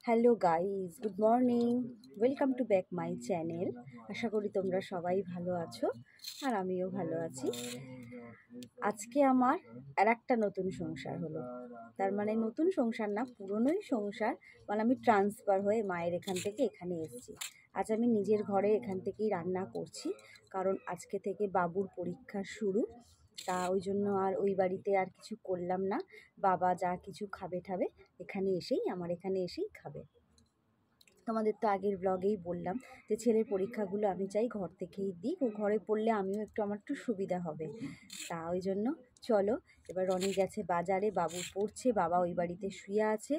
Hello guys, good morning. Welcome to back my channel. আশা করি তোমরা সবাই ভালো আছো আর আমিও ভালো আছি। আজকে আমার আর একটা নতুন সংসার হলো। তার মানে নতুন সংসার না, পুরনোই সংসার। মানে আমি ট্রান্সফার হয়ে মায়ের এখান থেকে এখানে এসেছি। আজ আমি নিজের ঘরে এখান থেকেই রান্না করছি, কারণ আজকে থেকে বাবুর পরীক্ষা শুরু। তা ওই জন্য আর ওই বাড়িতে আর কিছু করলাম না। বাবা যা কিছু খাবে এখানে এসেই খাবে। তোমাদের তো আগের ব্লগেই বললাম যে ছেলের পরীক্ষাগুলো আমি চাই ঘর থেকেই দিই, ও ঘরে পড়লে আমিও আমার একটু সুবিধা হবে। তা ওই জন্য চলো, এবার রনি গেছে বাজারে, বাবু পড়ছে, বাবা ওই বাড়িতে শুয়ে আছে।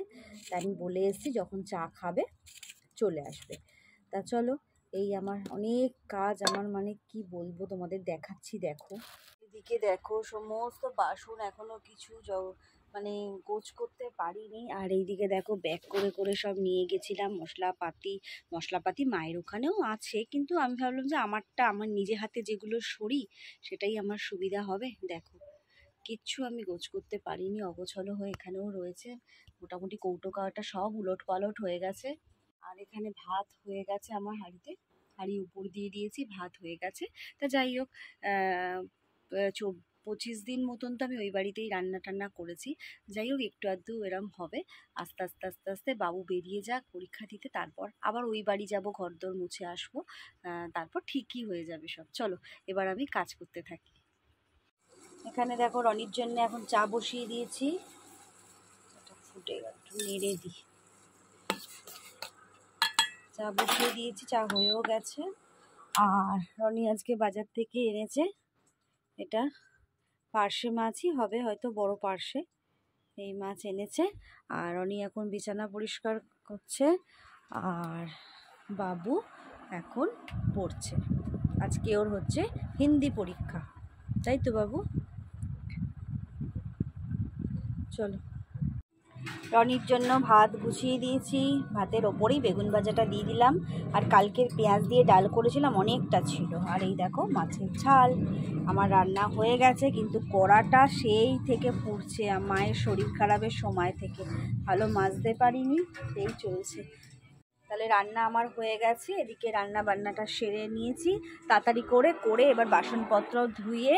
তা আমি বলে এসেছি যখন চা খাবে চলে আসবে। তা চলো, এই আমার অনেক কাজ, আমার মানে কি বলবো তোমাদের, দেখাচ্ছি। দেখো এদিকে, দেখো সমস্ত বাসন এখনো কিছু মানে গোছ করতে পারিনি। আর এইদিকে দেখো ব্যাগ করে করে সব নিয়ে গেছিলাম মশলাপাতি মায়ের ওখানেও আছে, কিন্তু আমি ভাবলাম যে আমার নিজে হাতে যেগুলো সরি সেটাই আমার সুবিধা হবে। দেখো কিচ্ছু আমি গোছ করতে পারিনি, অগোছালো হয়ে এখানেও রয়েছে। মোটামুটি কৌটো কাওয়াটা সব উলট পালট হয়ে গেছে। আর এখানে ভাত হয়ে গেছে আমার হাঁড়িতে, হাঁড়ি উপর দিয়ে দিয়েছি, ভাত হয়ে গেছে। তা যাই হোক, 25 দিন মতন তো আমি ওই বাড়িতেই রান্না টান্না করেছি। যাই হোক, একটু আধটু এরম হবে। আস্তে আস্তে আস্তে আস্তে বাবু বেরিয়ে যাক পরীক্ষা দিতে, তারপর আবার ওই বাড়ি যাব, ঘরদোর মুছে আসবো। তারপর ঠিকই হয়ে যাবে সব। চলো এবার আমি কাজ করতে থাকি। এখানে দেখো রনির জন্য এখন চা বসিয়ে দিয়েছি। ফুটে গেল, একটু নেড়ে দিই। চা বসিয়ে দিয়েছি, চা হয়েও গেছে। আর রনি আজকে বাজার থেকে এনেছে এটা পার্শে মাছই হবে, হয়তো বড় পার্শে, এই মাছ এনেছে। আর রনি এখন বিছানা পরিষ্কার করছে, আর বাবু এখন পড়ছে। আজকে ওর হচ্ছে হিন্দি পরীক্ষা, তাই তো বাবু? চলো, রনির জন্য ভাত গুছিয়ে দিয়েছি, ভাতের ওপরেই বেগুন ভাজাটা দিয়ে দিলাম। আর কালকের পেঁয়াজ দিয়ে ডাল করেছিলাম, অনেকটা ছিল। আর এই দেখো মাছের ঝাল আমার রান্না হয়ে গেছে, কিন্তু কড়াটা সেই থেকে পুড়ছে। মায়ের শরীর খারাপের সময় থেকে ভালো মাজতে পারিনি, এই চলছে। তাহলে রান্না আমার হয়ে গেছে, এদিকে রান্না বান্নাটা সেরে নিয়েছি তাড়াতাড়ি করে এবার বাসনপত্র ধুয়ে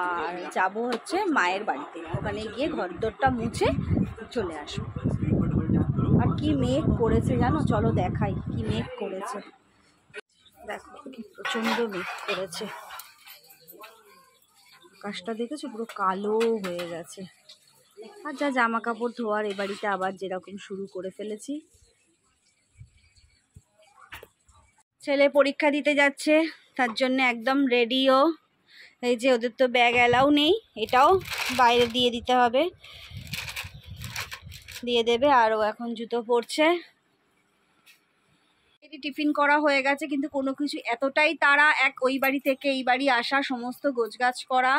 আর যাব হচ্ছে মায়ের বাড়িতে। ওখানে গিয়ে ঘরদোরটা মুছে চলে আসবো। আর কি মেঘ করেছে জানো, চলো দেখাই কি মেঘ করেছে। দেখো কি প্রচণ্ড মেঘ করেছে, আকাশটা দেখেছো পুরো কালো হয়ে গেছে। আর যা জামা কাপড় ধোয়ার এ বাড়িতে আবার যেরকম শুরু করে ফেলেছি। ছেলে পরীক্ষা দিতে যাচ্ছে, তার জন্য একদম রেডিও। এই যে ওদের তো ব্যাগ অ্যালাউ নেই, এটাও বাইরে দিয়ে দিতে হবে, দিয়ে দেবে। আর ও এখন জুতো পরছে। টিফিন করা হয়ে গেছে, কিন্তু কোনো কিছু এতটাই তারা ওই বাড়ি থেকে এই বাড়ি আসা, সমস্ত গোছগাছ করা,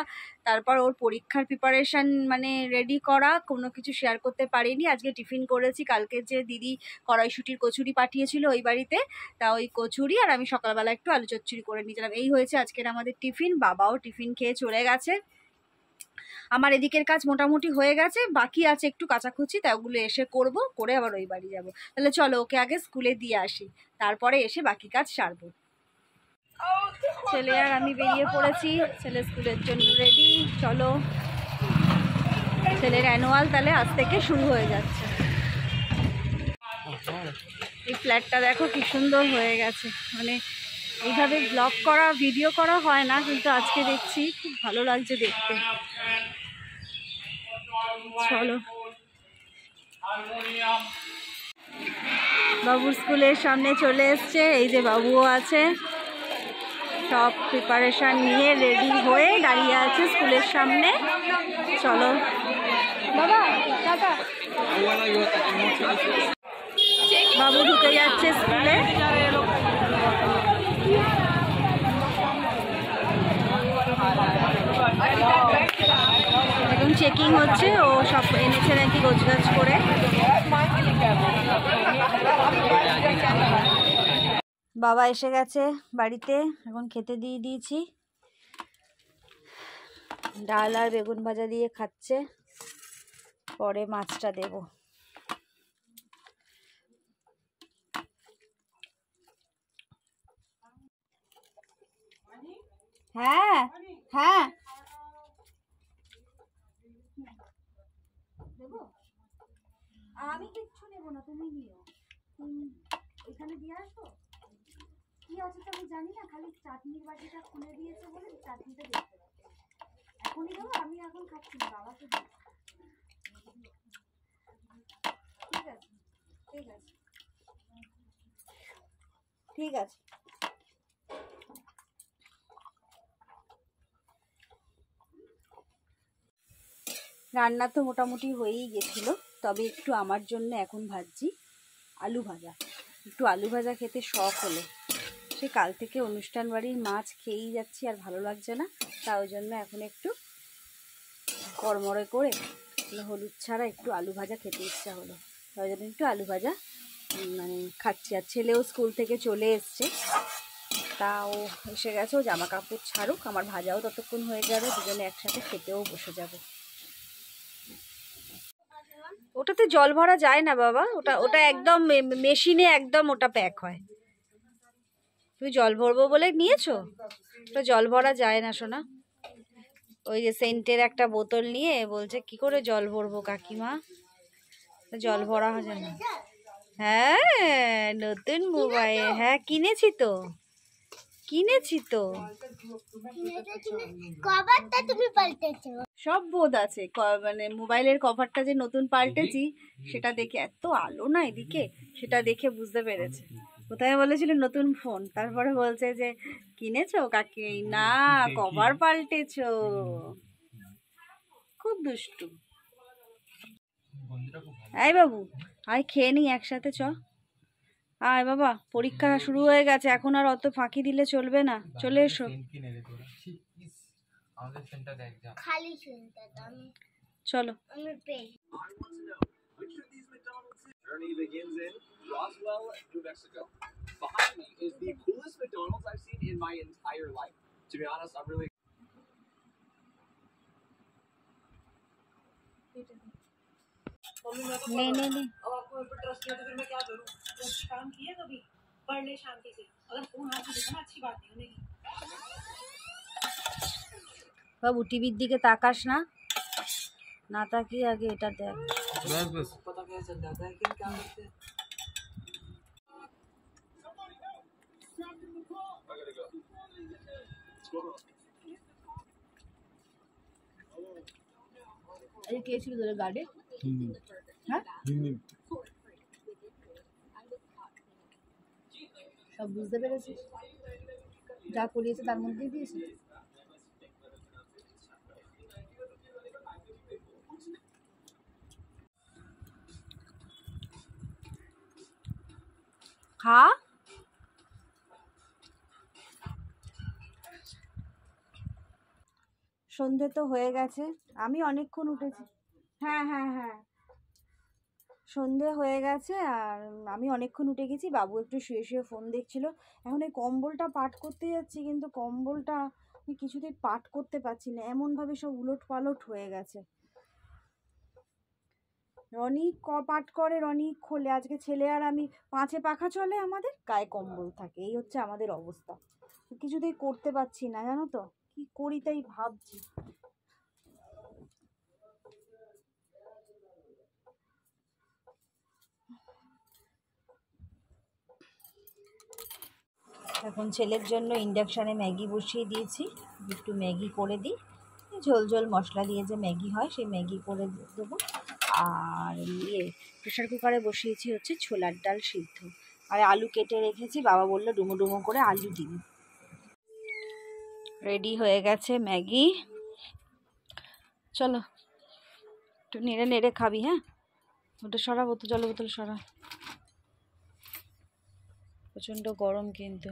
তারপর ওর পরীক্ষার প্রিপারেশান মানে রেডি করা, কোনো কিছু শেয়ার করতে পারিনি। আজকে টিফিন করেছি, কালকে যে দিদি কড়াইশুঁটির কচুরি পাঠিয়েছিল ওই বাড়িতে, তা ওই কচুরি আর আমি সকালবেলা একটু আলু চচ্চড়ি করে নিয়েছিলাম। এই হয়েছে আজকের আমাদের টিফিন। বাবাও টিফিন খেয়ে চলে গেছে। আমার এদিকের কাজ মোটামুটি হয়ে গেছে, বাকি আছে একটু কাচাকুচি, তা ওগুলো এসে করব, করে আবার ওই বাড়ি যাব। তাহলে চলো ওকে আগে স্কুলে দিয়ে আসি, তারপরে এসে বাকি কাজ সারবো। ছেলে আর আমি বেরিয়ে পড়েছি, ছেলে স্কুলের জন্য রেডি। চলো, ছেলের অ্যানুয়াল তাহলে আজ থেকে শুরু হয়ে যাচ্ছে। এই ফ্ল্যাটটা দেখো কি সুন্দর হয়ে গেছে, মানে এইভাবে ব্লগ করা ভিডিও করা হয় না, কিন্তু আজকে দেখছি খুব ভালো লাগছে দেখতে। চলো, বাবুর স্কুলের সামনে চলে এসছে, এই যে বাবুও আছে, সব প্রিপারেশন নিয়ে রেডি হয়ে দাঁড়িয়ে আছে স্কুলের সামনে। চলো বাবা, টাটা। বাবু ঢুকে যাচ্ছে স্কুলে। এখন চেকিং হচ্ছে, ও সব এনেছে নাকি গোছগাছ করে। বাবা এসে গেছে বাড়িতে, এখন খেতে দিয়ে দিয়েছি। ডাল আর বেগুন ভাজা দিয়ে খাচ্ছে, পরে মাছটা দেব। হ্যাঁ হ্যাঁ দেবো, আমি কিচ্ছু নেবো না, তুমি নিও। ওইখানে দিয়ে আসবো, কি আছে তো আমি জানি না, খালি চাটনির বাটিটা খুলে দিয়েছে বলে চাটনিটা দেখতে পাচ্ছি। এখনই দেবো, আমি এখন খাচ্ছি না, বাবাকে দিই। ঠিক আছে ঠিক আছে ঠিক আছে। রান্না তো মোটামুটি হয়েই গেছিলো, তবে একটু আমার জন্য এখন ভাজছি আলু ভাজা। একটু আলু ভাজা খেতে শখ হলো, সে কাল থেকে অনুষ্ঠান বাড়ির মাছ খেয়েই যাচ্ছি, আর ভালো লাগছে না, তা ওই জন্য এখন একটু কড়মড়ে করে হলুদ ছাড়া একটু আলু ভাজা খেতে ইচ্ছা হলো, তাই জন্য একটু আলু ভাজা মানে খাচ্ছি। আর ছেলেও স্কুল থেকে চলে এসছে, তা ও এসে গেছে, ও জামা কাপড় ছাড়ুক, আমার ভাজাও ততক্ষণ হয়ে যাবে, দুজনে একসাথে খেতেও বসে যাবে। ওটাতে জল ভরা যায় না বাবা, ওটা ওটা একদম মেশিনে একদম ওটা প্যাক হয়। তুমি জল ভরবো বলে নিয়েছো, ওটা জল ভরা যায় না সোনা। ওই যে সেন্টের একটা বোতল নিয়ে বলছে কি করে জল ভরবো কাকিমা, জল ভরা যায় না। হ্যাঁ নতুন মোবাইল, হ্যাঁ কিনেছি তো কিনেছি তো। কভারটা তুমি পাল্টেছো? সব বোধ আছে, মানে মোবাইলের কভারটা যে নতুন পাল্টেছি সেটা দেখে, এত আলো না এদিকে, সেটা দেখে বুঝতে পেরেছে। প্রথমে বলেছিল নতুন ফোন, তারপরে বলছে যে কিনেছো কাকি, না কভার পাল্টেছো। খুব দুষ্টু। এই বাবু আয় খেয়ে নি একসাথে, চ আয় বাবা, পরীক্ষা শুরু হয়ে গেছে, এখন আর অত ফাঁকি দিলে চলবে না, চলে এসো। খালি শুনতে আমি চলো। আমি পেয়ে Journey begins in Roswell, New Mexico. Behind me is the coolest McDonald's I've seen in my entire life. To be honest, I'm really नहीं नहीं नहीं अब आपको इन पर ट्रस्ट किया तो फिर मैं क्या करूं? ट्रस्ट काम किए कभी? पढ़ ले शांति से, अगर फोन हाथ में देखना अच्छी बात नहीं होने की। বাবু টিভির দিকে তাকাস না, না তাকিয়ে আগে এটা দেখ। पता कैसे चल जाता है कि क्या करते हैं। এই কে ছিল তোর গাড়ি? হ্যাঁ সব বুঝতে পেরেছিস, যা করিয়েছে তার মধ্যেই দিয়েছে। খা, সন্ধে তো হয়ে গেছে, আমি অনেকক্ষণ উঠেছি। হ্যাঁ হ্যাঁ হ্যাঁ সন্ধে হয়ে গেছে, আর আমি অনেকক্ষণ উঠে গেছি, বাবু একটু শুয়ে শুয়ে ফোন দেখছিল। এখন এই কম্বলটা পাট করতে যাচ্ছি, কিন্তু কম্বলটা আমি কিছুতেই পাট করতে পারছি না, এমনভাবে সব উলট পালট হয়ে গেছে। রনিক পাট করে, রনিক খোলে, আজকে ছেলে আর আমি পাঁচে পাখা চলে, আমাদের গায়ে কম্বল থাকে, এই হচ্ছে আমাদের অবস্থা। কিছুতেই করতে পারছি না, জানো তো কি করি তাই ভাবছি। এখন ছেলের জন্য ইন্ডাকশানে ম্যাগি বসিয়ে দিয়েছি, একটু ম্যাগি করে দিই, ঝোল ঝোল মশলা দিয়ে যে ম্যাগি হয় সেই ম্যাগি করে দেবো। আর প্রেশার কুকারে বসিয়েছি হচ্ছে ছোলার ডাল সিদ্ধ, আর আলু কেটে রেখেছি, বাবা বললো ডুমো ডুমো করে আলু দিন। রেডি হয়ে গেছে ম্যাগি, চলো একটু নেড়ে নেড়ে খাবি। হ্যাঁ ওটা সরা, বোতল জল বোতল সরা, প্রচণ্ড গরম কিন্তু।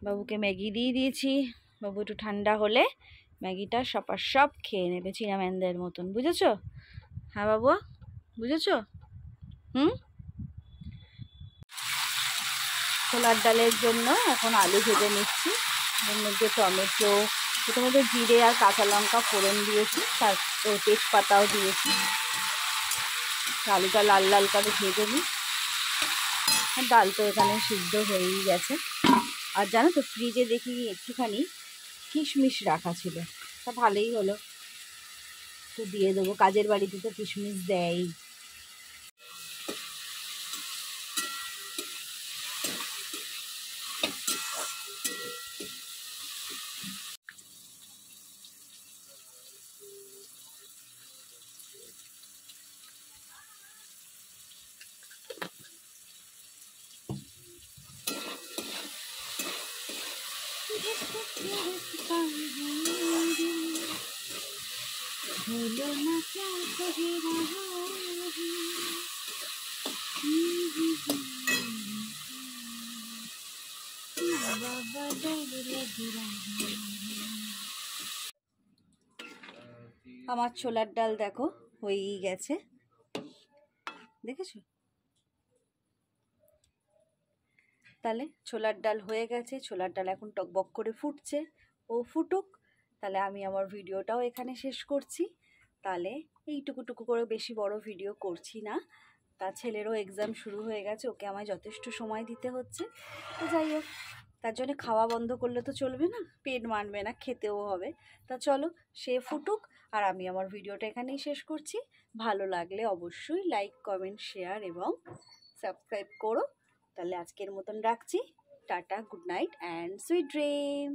বাবুকে ম্যাগি দিয়ে দিয়েছি, বাবু একটু ঠান্ডা হলে ম্যাগিটা সব খেয়ে নেবে চিনাম্যানদের মতন, বুঝেছো? হ্যাঁ বাবু বুঝেছো? ছোলার ডালের জন্য এখন আলু ভেজে নিচ্ছি, এর মধ্যে টমেটো, প্রথমে তো জিরে আর কাঁচা লঙ্কা ফোড়ন দিয়েছি, তারপর তেজপাতাও দিয়েছি, আলুটা লাল লাল করে ভেজে নিই। ডাল তো এখানে সিদ্ধ হয়েই গেছে। আর জানো তো ফ্রিজে দেখি একটুখানি কিশমিশ রাখা ছিল, তা ভালোই হলো, তো দিয়ে দেবো। কাজের বাড়িতে তো কিশমিশ দেয়। भूलो ना क्या कहे रहा আমার ছোলার ডাল দেখো হয়েই গেছে, দেখেছো? তাহলে ছোলার ডাল হয়ে গেছে, ছোলার ডাল এখন টকবক করে ফুটছে, ও ফুটুক। তাহলে আমি আমার ভিডিওটাও এখানে শেষ করছি। তাহলে এইটুকুটুকু করে, বেশি বড় ভিডিও করছি না। তা ছেলেরও এক্সাম শুরু হয়ে গেছে, ওকে আমায় যথেষ্ট সময় দিতে হচ্ছে। তো যাই হোক, তার জন্য খাওয়া বন্ধ করলে তো চলবে না, পেট মানবে না, খেতেও হবে। তা চলো সে ফুটুক, আর আমি আমার ভিডিওটা এখানেই শেষ করছি। ভালো লাগলে অবশ্যই লাইক, কমেন্ট, শেয়ার এবং সাবস্ক্রাইব করো। তাহলে আজকের মতন রাখছি। Tata, good night and sweet dream.